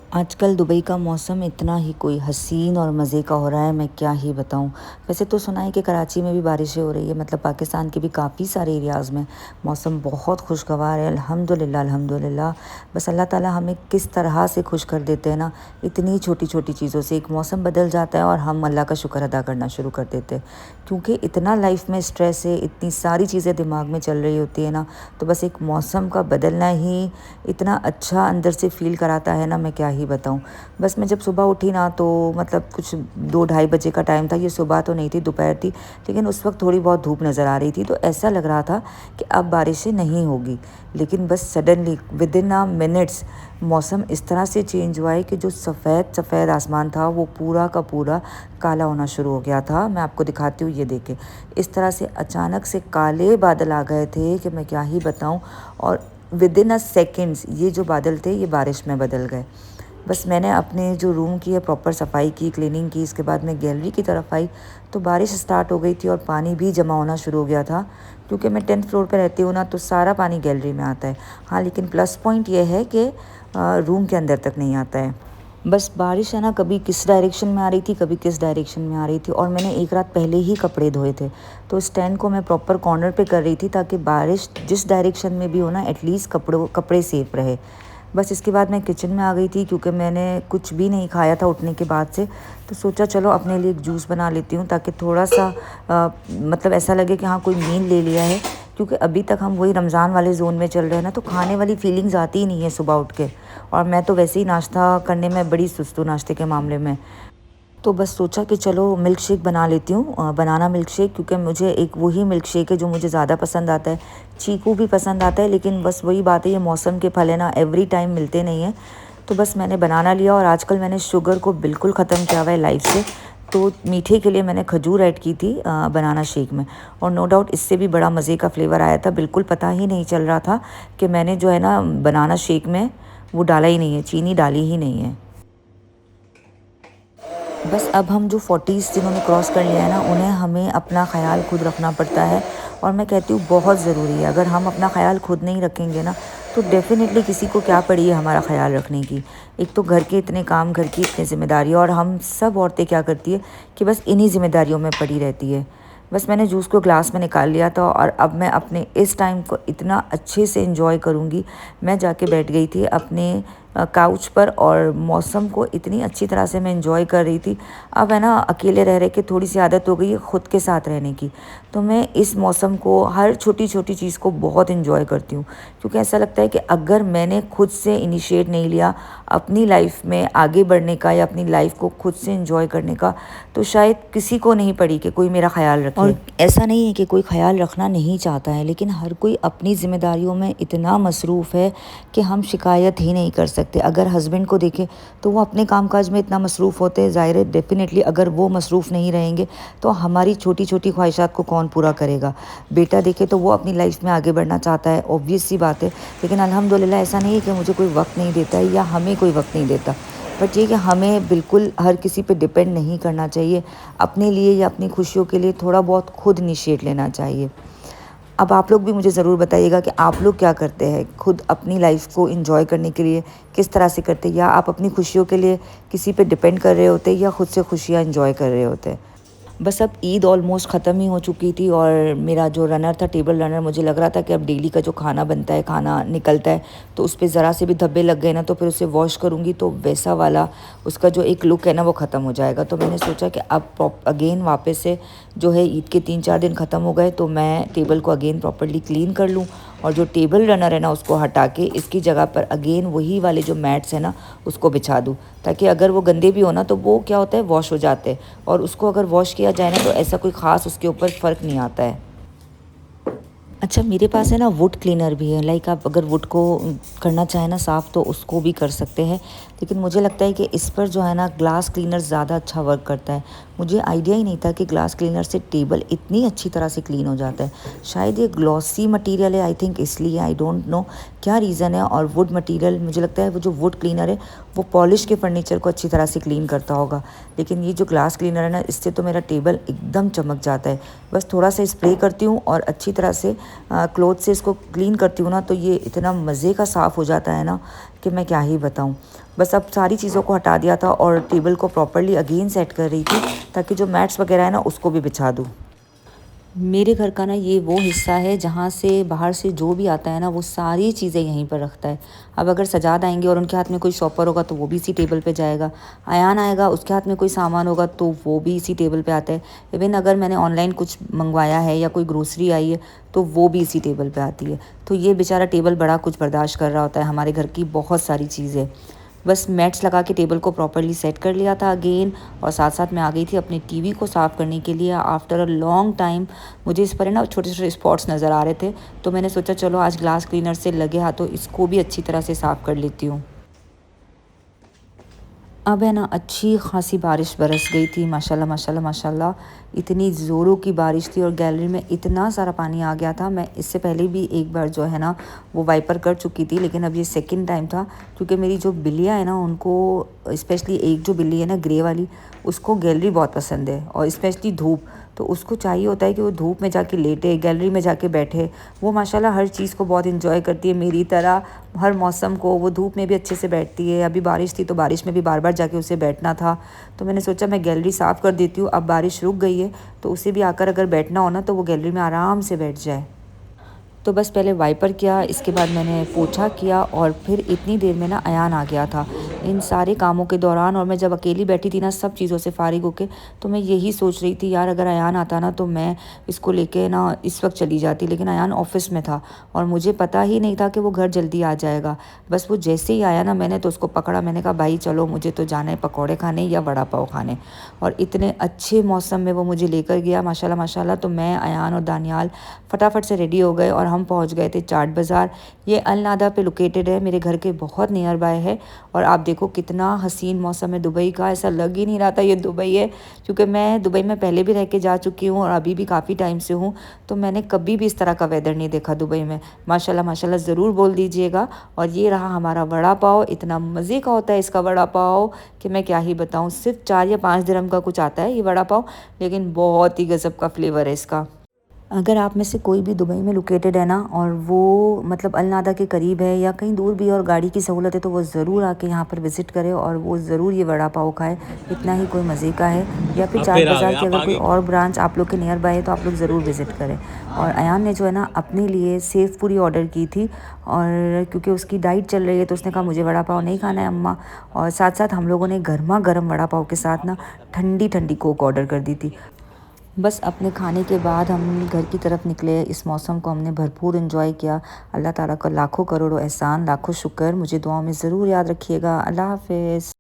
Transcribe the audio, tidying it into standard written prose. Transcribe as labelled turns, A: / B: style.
A: आजकल दुबई का मौसम इतना ही कोई हसीन और मज़े का हो रहा है, मैं क्या ही बताऊँ। वैसे तो सुना है कि कराची में भी बारिशें हो रही है, मतलब पाकिस्तान के भी काफ़ी सारे एरियाज़ में मौसम बहुत खुशगवार है। अल्हम्दुलिल्लाह अल्हम्दुलिल्लाह। बस अल्लाह ताला हमें किस तरह से खुश कर देते हैं ना, इतनी छोटी-छोटी चीज़ों से। एक मौसम बदल जाता है और हम अल्लाह का शुक्र अदा करना शुरू कर देते हैं। क्योंकि इतना लाइफ़ में स्ट्रेस है, इतनी सारी चीज़ें दिमाग में चल रही होती है ना, तो बस एक मौसम का बदलना ही इतना अच्छा अंदर से फ़ील कराता है ना, मैं क्या ही बताऊँ। बस मैं जब सुबह उठी ना तो मतलब कुछ 2 ढाई बजे का टाइम था, ये सुबह तो नहीं थी, दोपहर थी, लेकिन उस वक़्त थोड़ी बहुत धूप नज़र आ रही थी, तो ऐसा लग रहा था कि अब बारिशें नहीं होगी। लेकिन बस सडनली विदिन अ मिनट्स मौसम इस तरह से चेंज हुआ है कि जो सफ़ेद आसमान था वो पूरा का पूरा काला होना शुरू हो गया था। मैं आपको दिखाती हूँ, ये देखें। इस तरह से अचानक से काले बादल आ गए थे कि मैं क्या ही बताऊँ। और विदिन अ सेकेंड्स ये जो बादल थे ये बारिश में बदल गए। बस मैंने अपने जो रूम की है प्रॉपर सफाई की, क्लीनिंग की, इसके बाद मैं गैलरी की तरफ आई तो बारिश स्टार्ट हो गई थी और पानी भी जमा होना शुरू हो गया था। क्योंकि मैं 10th फ्लोर पे रहती हूँ ना, तो सारा पानी गैलरी में आता है। हाँ, लेकिन प्लस पॉइंट ये है कि रूम के अंदर तक नहीं आता है। बस बारिश है ना, कभी किस डायरेक्शन में आ रही थी, कभी किस डायरेक्शन में आ रही थी, और मैंने एक रात पहले ही कपड़े धोए थे, तो स्टैंड को मैं प्रॉपर कॉर्नर पे कर रही थी ताकि बारिश जिस डायरेक्शन में भी हो ना, एटलीस्ट कपड़े सेफ रहे। बस इसके बाद मैं किचन में आ गई थी क्योंकि मैंने कुछ भी नहीं खाया था उठने के बाद से, तो सोचा चलो अपने लिए एक जूस बना लेती हूँ ताकि थोड़ा सा मतलब ऐसा लगे कि हाँ कोई मील ले लिया है। क्योंकि अभी तक हम वही रमज़ान वाले ज़ोन में चल रहे हैं ना, तो खाने वाली फीलिंग्स आती ही नहीं है सुबह उठ के। और मैं तो वैसे ही नाश्ता करने में बड़ी सुस्त हूँ नाश्ते के मामले में। तो बस सोचा कि चलो मिल्क शेक बना लेती हूँ, बनाना मिल्क शेक, क्योंकि मुझे एक वही मिल्क शेक है जो मुझे ज़्यादा पसंद आता है। चीकू भी पसंद आता है, लेकिन बस वही बात है, ये मौसम के फल है ना, एवरी टाइम मिलते नहीं हैं। तो बस मैंने बनाना लिया, और आजकल मैंने शुगर को बिल्कुल ख़त्म किया हुआ है लाइफ से। तो मीठे के लिए मैंने खजूर ऐड की थी बनाना शेक में, और नो डाउट इससे भी बड़ा मज़े का फ्लेवर आया था। बिल्कुल पता ही नहीं चल रहा था कि मैंने जो है ना बनाना शेक में वो डाला ही नहीं है, चीनी डाली ही नहीं है। बस अब हम जो 40s जिन्होंने क्रॉस कर लिया है ना, उन्हें हमें अपना ख़्याल खुद रखना पड़ता है, और मैं कहती हूँ बहुत ज़रूरी है। अगर हम अपना ख़्याल खुद नहीं रखेंगे ना, तो डेफ़िनेटली किसी को क्या पड़ी है हमारा ख़्याल रखने की। एक तो घर के इतने काम, घर की इतनी ज़िम्मेदारी, और हम सब औरतें क्या करती है कि बस इन्हीं ज़िम्मेदारियों में पड़ी रहती है। बस मैंने जूस को ग्लास में निकाल लिया था, और अब मैं अपने इस टाइम को इतना अच्छे से एंजॉय करूँगी। मैं जाके बैठ गई थी अपने काउच पर, और मौसम को इतनी अच्छी तरह से मैं एंजॉय कर रही थी। अब है ना, अकेले रह रह के थोड़ी सी आदत हो गई है खुद के साथ रहने की, तो मैं इस मौसम को, हर छोटी छोटी चीज़ को बहुत एंजॉय करती हूँ। क्योंकि ऐसा लगता है कि अगर मैंने खुद से इनिशिएट नहीं लिया अपनी लाइफ में आगे बढ़ने का, या अपनी लाइफ को खुद से एंजॉय करने का, तो शायद किसी को नहीं पड़ी कि कोई मेरा ख्याल रखे। और ऐसा नहीं है कि कोई ख्याल रखना नहीं चाहता है, लेकिन हर कोई अपनी जिम्मेदारियों में इतना मसरूफ़ है कि हम शिकायत ही नहीं कर सकते। अगर हस्बैंड को देखें तो वो अपने कामकाज में इतना मसरूफ़ होते हैं, ज़ाहिर है डेफिनेटली अगर वो मसरूफ़ नहीं रहेंगे तो हमारी छोटी छोटी ख्वाहिशात को कौन पूरा करेगा। बेटा देखे तो वो अपनी लाइफ में आगे बढ़ना चाहता है, ऑब्वियस सी बात है, लेकिन अल्हम्दुलिल्लाह ऐसा नहीं है कि मुझे कोई वक्त नहीं देता है या हमें कोई वक्त नहीं देता। बट ये कि हमें बिल्कुल हर किसी पे डिपेंड नहीं करना चाहिए। अपने लिए या अपनी खुशियों के लिए थोड़ा बहुत खुद इनिशिएट लेना चाहिए। अब आप लोग भी मुझे ज़रूर बताइएगा कि आप लोग क्या करते हैं खुद अपनी लाइफ को एंजॉय करने के लिए, किस तरह से करते हैं, या आप अपनी खुशियों के लिए किसी पे डिपेंड कर रहे होते हैं, या खुद से खुशियाँ एंजॉय कर रहे होते हैं। बस अब ईद ऑलमोस्ट ख़त्म ही हो चुकी थी, और मेरा जो रनर था, टेबल रनर, मुझे लग रहा था कि अब डेली का जो खाना बनता है, खाना निकलता है, तो उस पे ज़रा से भी धब्बे लग गए ना, तो फिर उसे वॉश करूँगी तो वैसा वाला उसका जो एक लुक है ना वो ख़त्म हो जाएगा। तो मैंने सोचा कि अब अगेन वापस से जो है, ईद के 3-4 दिन ख़त्म हो गए तो मैं टेबल को अगेन प्रॉपरली क्लीन कर लूँ, और जो टेबल रनर है ना उसको हटा के इसकी जगह पर अगेन वही वाले जो मैट्स है ना उसको बिछा दूँ, ताकि अगर वो गंदे भी हो ना तो वो क्या होता है, वॉश हो जाते हैं, और उसको अगर वॉश किया जाए ना तो ऐसा कोई ख़ास उसके ऊपर फ़र्क नहीं आता है। अच्छा, मेरे पास है ना वुड क्लीनर भी है, लाइक आप अगर वुड को करना चाहें ना साफ़ तो उसको भी कर सकते हैं, लेकिन मुझे लगता है कि इस पर जो है ना ग्लास क्लीनर ज़्यादा अच्छा वर्क करता है। मुझे आइडिया ही नहीं था कि ग्लास क्लीनर से टेबल इतनी अच्छी तरह से क्लीन हो जाता है। शायद ये ग्लॉसी मटेरियल है, आई थिंक, इसलिए, आई डोंट नो क्या रीज़न है। और वुड मटेरियल, मुझे लगता है वो जो वुड क्लीनर है वो पॉलिश के फर्नीचर को अच्छी तरह से क्लीन करता होगा, लेकिन ये जो ग्लास क्लीनर है ना, इससे तो मेरा टेबल एकदम चमक जाता है। बस थोड़ा सा स्प्रे करती हूँ और अच्छी तरह से क्लॉथ से इसको क्लीन करती हूँ ना तो ये इतना मज़े का साफ़ हो जाता है ना कि मैं क्या ही बताऊँ। बस अब सारी चीज़ों को हटा दिया था और टेबल को प्रॉपर्ली अगेन सेट कर रही थी ताकि जो मैट्स वगैरह है ना उसको भी बिछा दूँ। मेरे घर का ना ये वो हिस्सा है जहाँ से बाहर से जो भी आता है ना वो सारी चीज़ें यहीं पर रखता है। अब अगर सजाद आएंगे और उनके हाथ में कोई शॉपर होगा तो वो भी इसी टेबल पे जाएगा। अयान आएगा उसके हाथ में कोई सामान होगा तो वो भी इसी टेबल पे आता है। इवन अगर मैंने ऑनलाइन कुछ मंगवाया है या कोई ग्रोसरी आई है तो वो भी इसी टेबल पे आती है। तो ये बेचारा टेबल बड़ा कुछ बर्दाश्त कर रहा होता है, हमारे घर की बहुत सारी चीज़ें। बस मैट्स लगा के टेबल को प्रॉपर्ली सेट कर लिया था अगेन, और साथ साथ मैं आ गई थी अपने टीवी को साफ़ करने के लिए। आफ्टर अ लॉन्ग टाइम मुझे इस पर ना छोटे छोटे स्पॉट्स नज़र आ रहे थे, तो मैंने सोचा चलो आज ग्लास क्लीनर से लगे हाथों इसको भी अच्छी तरह से साफ़ कर लेती हूँ। अब है ना अच्छी खासी बारिश बरस गई थी, माशाल्लाह माशाल्लाह माशाल्लाह। इतनी ज़ोरों की बारिश थी और गैलरी में इतना सारा पानी आ गया था। मैं इससे पहले भी एक बार जो है ना वो वाइपर कर चुकी थी, लेकिन अब ये सेकंड टाइम था क्योंकि मेरी जो बिल्लियाँ हैं ना उनको, स्पेशली एक जो बिल्ली है ना ग्रे वाली, उसको गैलरी बहुत पसंद है और स्पेशली धूप। तो उसको चाहिए होता है कि वो धूप में जाके लेटे, गैलरी में जाके बैठे। वो माशाल्लाह हर चीज़ को बहुत इंजॉय करती है मेरी तरह, हर मौसम को। वो धूप में भी अच्छे से बैठती है। अभी बारिश थी तो बारिश में भी बार बार जाके उसे बैठना था, तो मैंने सोचा मैं गैलरी साफ़ कर देती हूँ। अब बारिश रुक गई है तो उसे भी आकर अगर बैठना हो ना तो वो गैलरी में आराम से बैठ जाए। तो बस पहले वाइपर किया, इसके बाद मैंने पोछा किया और फिर इतनी देर में ना अयान आ गया था इन सारे कामों के दौरान। और मैं जब अकेली बैठी थी ना सब चीज़ों से फारिग होके, तो मैं यही सोच रही थी यार अगर अयान आता ना तो मैं इसको लेके ना इस वक्त चली जाती, लेकिन अयान ऑफिस में था और मुझे पता ही नहीं था कि वो घर जल्दी आ जाएगा। बस वो जैसे ही आया ना मैंने तो उसको पकड़ा, मैंने कहा भाई चलो मुझे तो जाना है पकौड़े खाने या वड़ा पाव खाने। और इतने अच्छे मौसम में वो मुझे लेकर गया माशाल्लाह माशाल्लाह। तो मैं, अयान और दानियाल फटाफट से रेडी हो गए और हम पहुंच गए थे चाट बाज़ार। ये अल नादा पे लोकेटेड है, मेरे घर के बहुत नियर बाय है। और आप देखो कितना हसीन मौसम है दुबई का, ऐसा लग ही नहीं रहा था ये दुबई है, क्योंकि मैं दुबई में पहले भी रह के जा चुकी हूँ और अभी भी काफ़ी टाइम से हूँ, तो मैंने कभी भी इस तरह का वेदर नहीं देखा दुबई में। माशाल्लाह माशाल्लाह ज़रूर बोल दीजिएगा। और ये रहा हमारा वड़ा पाव, इतना मज़े का होता है इसका वड़ा पाव कि मैं क्या ही बताऊँ। सिर्फ 4 या 5 दिरहम का कुछ आता है ये वड़ा पाव, लेकिन बहुत ही गज़ब का फ्लेवर है इसका। अगर आप में से कोई भी दुबई में लोकेटेड है ना और वो मतलब अल नादा के करीब है या कहीं दूर भी है और गाड़ी की सहूलत है, तो वो ज़रूर आके यहाँ पर विज़िट करे और वो ज़रूर ये वड़ा पाव खाए, इतना ही कोई मज़े का है। या फिर
B: आप
A: चाट
B: फिर आ गए,
A: बाज़ार की
B: आप
A: अगर कोई
B: आगे।
A: और ब्रांच आप लोग के नियर बाय है तो आप लोग ज़रूर विज़िट करें। और अयान ने जो है ना अपने लिए सेव पूरी ऑर्डर की थी, और क्योंकि उसकी डाइट चल रही है तो उसने कहा मुझे वड़ा पाव नहीं खाना है अम्मा। और साथ साथ हम लोगों ने गर्मा गर्म वड़ा पाव के साथ ना ठंडी ठंडी कोक ऑर्डर कर दी थी। बस अपने खाने के बाद हम घर की तरफ निकले। इस मौसम को हमने भरपूर एंजॉय किया। अल्लाह ताला का लाखों करोड़ों एहसान, लाखों शुक्र। मुझे दुआओं में ज़रूर याद रखिएगा। अल्लाह हाफ़िज़।